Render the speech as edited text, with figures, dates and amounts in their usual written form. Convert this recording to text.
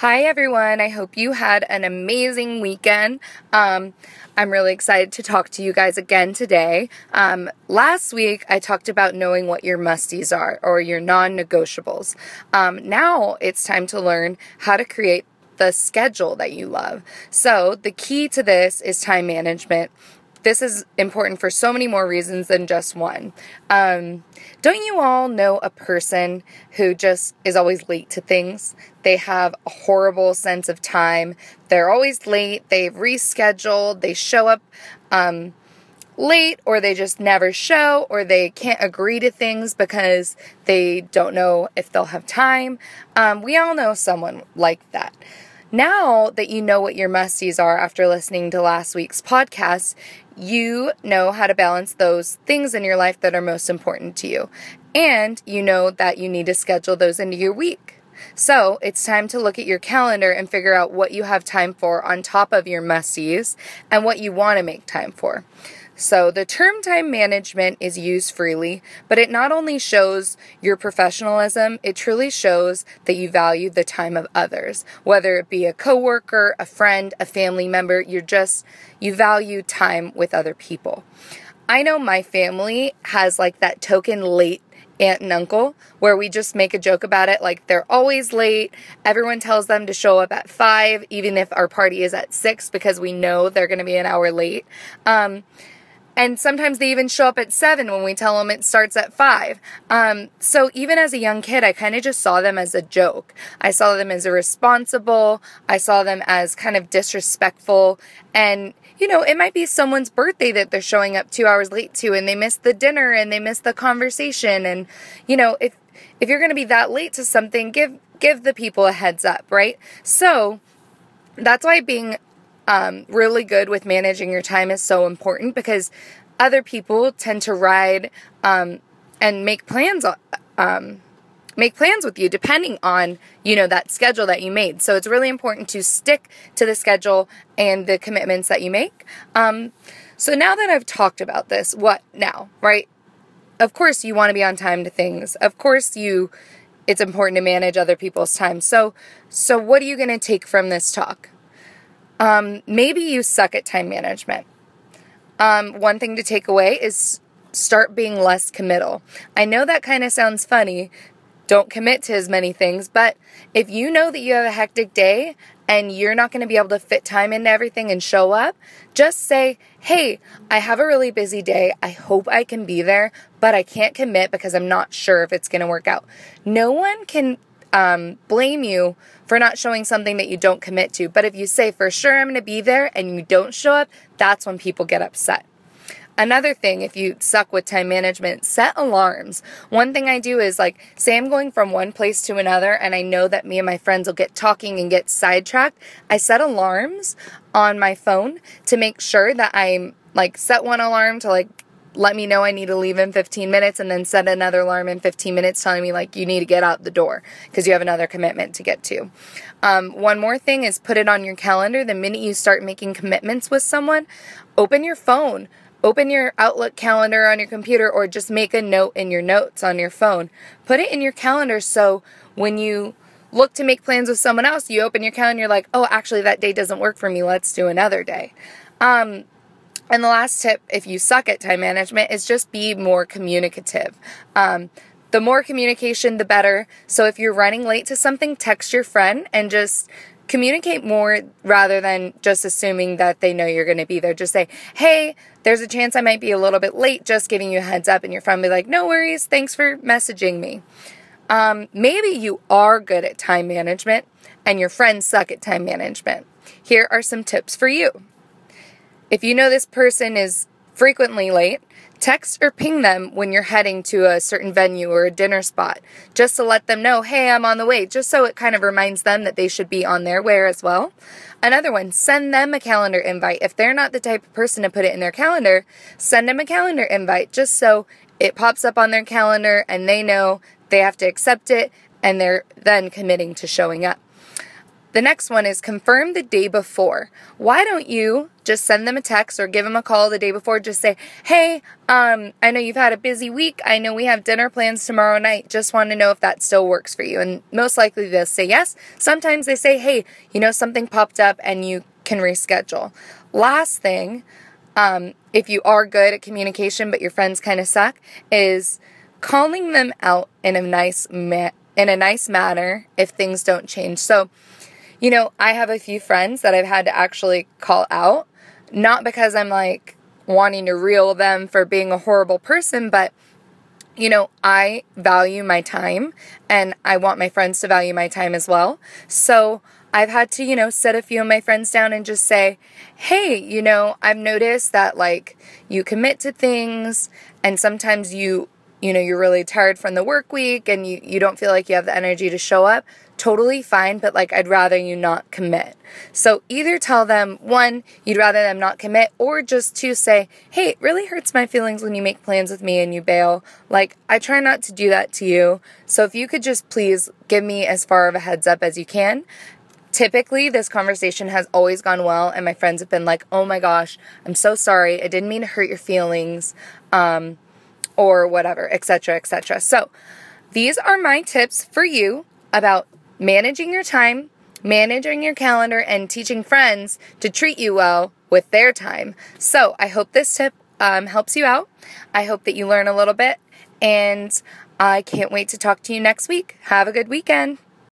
Hi everyone, I hope you had an amazing weekend. I'm really excited to talk to you guys again today. Last week I talked about knowing what your musties are, or your non-negotiables. Now it's time to learn how to create the schedule that you love. So the key to this is time management. This is important for so many more reasons than just one. Don't you all know a person who just is always late to things? They have a horrible sense of time. They're always late. They've rescheduled. They show up late, or they just never show, or they can't agree to things because they don't know if they'll have time. We all know someone like that. Now that you know what your musties are after listening to last week's podcast, you know how to balance those things in your life that are most important to you. And you know that you need to schedule those into your week. So it's time to look at your calendar and figure out what you have time for on top of your musties and what you want to make time for. So the term time management is used freely, but it not only shows your professionalism, it truly shows that you value the time of others. Whether it be a coworker, a friend, a family member, you value time with other people. I know my family has like that token late aunt and uncle where we just make a joke about it, like they're always late. Everyone tells them to show up at 5, even if our party is at 6, because we know they're going to be an hour late. And sometimes they even show up at 7 when we tell them it starts at 5. So even as a young kid, I kind of just saw them as a joke. I saw them as irresponsible. I saw them as kind of disrespectful. And, it might be someone's birthday that they're showing up 2 hours late to, and they missed the dinner and they missed the conversation. And, if you're going to be that late to something, give the people a heads up, right? So that's why being really good with managing your time is so important, because other people tend to ride and make plans with you depending on that schedule that you made. So it's really important to stick to the schedule and the commitments that you make. So now that I've talked about this, what now, right? Of course you want to be on time to things. Of course it's important to manage other people's time. So what are you going to take from this talk? Maybe you suck at time management. One thing to take away is start being less committal. I know that kind of sounds funny. Don't commit to as many things, but if you know that you have a hectic day and you're not going to be able to fit time into everything and show up, just say, hey, I have a really busy day. I hope I can be there, but I can't commit because I'm not sure if it's going to work out. No one can blame you for not showing something that you don't commit to. But if you say, for sure I'm going to be there, and you don't show up, that's when people get upset. Another thing, if you suck with time management, set alarms. One thing I do is say I'm going from one place to another, and I know that me and my friends will get talking and get sidetracked. I set alarms on my phone to make sure that I'm set one alarm to let me know I need to leave in 15 minutes, and then set another alarm in 15 minutes telling me you need to get out the door because you have another commitment to get to. One more thing is put it on your calendar. The minute you start making commitments with someone, open your phone, open your Outlook calendar on your computer, or just make a note in your notes on your phone. Put it in your calendar so when you look to make plans with someone else, you open your calendar, you're like, oh, actually that day doesn't work for me. Let's do another day. And the last tip, if you suck at time management, is just be more communicative. The more communication, the better. So if you're running late to something, text your friend and just communicate more rather than just assuming that they know you're going to be there. Just say, hey, there's a chance I might be a little bit late, just giving you a heads up, and your friend will be like, no worries, thanks for messaging me. Maybe you are good at time management and your friends suck at time management. Here are some tips for you. If you know this person is frequently late, text or ping them when you're heading to a certain venue or a dinner spot, just to let them know, hey, I'm on the way, just so it kind of reminds them that they should be on their way as well. Another one, send them a calendar invite. If they're not the type of person to put it in their calendar, send them a calendar invite just so it pops up on their calendar and they know they have to accept it, and they're then committing to showing up. The next one is confirm the day before. Why don't you just send them a text or give them a call the day before? Just say, hey, I know you've had a busy week. I know we have dinner plans tomorrow night. Just want to know if that still works for you. And most likely they'll say yes. Sometimes they say, hey, something popped up and you can reschedule. Last thing, if you are good at communication but your friends kind of suck, is calling them out in a nice manner if things don't change. So, I have a few friends that I've had to actually call out, not because I'm like wanting to reel them for being a horrible person, but I value my time and I want my friends to value my time as well. So I've had to, sit a few of my friends down and just say, hey, I've noticed that like you commit to things and sometimes you're really tired from the work week and you don't feel like you have the energy to show up. Totally fine, but like I'd rather you not commit. So either tell them, one, you'd rather them not commit, or just to say, hey, it really hurts my feelings when you make plans with me and you bail. Like, I try not to do that to you. So if you could just please give me as far of a heads up as you can. Typically, this conversation has always gone well, and my friends have been like, oh my gosh, I'm so sorry. I didn't mean to hurt your feelings, or whatever, etc., etc. So these are my tips for you about managing your time, managing your calendar, and teaching friends to treat you well with their time. So I hope this tip helps you out. I hope that you learn a little bit, and I can't wait to talk to you next week. Have a good weekend.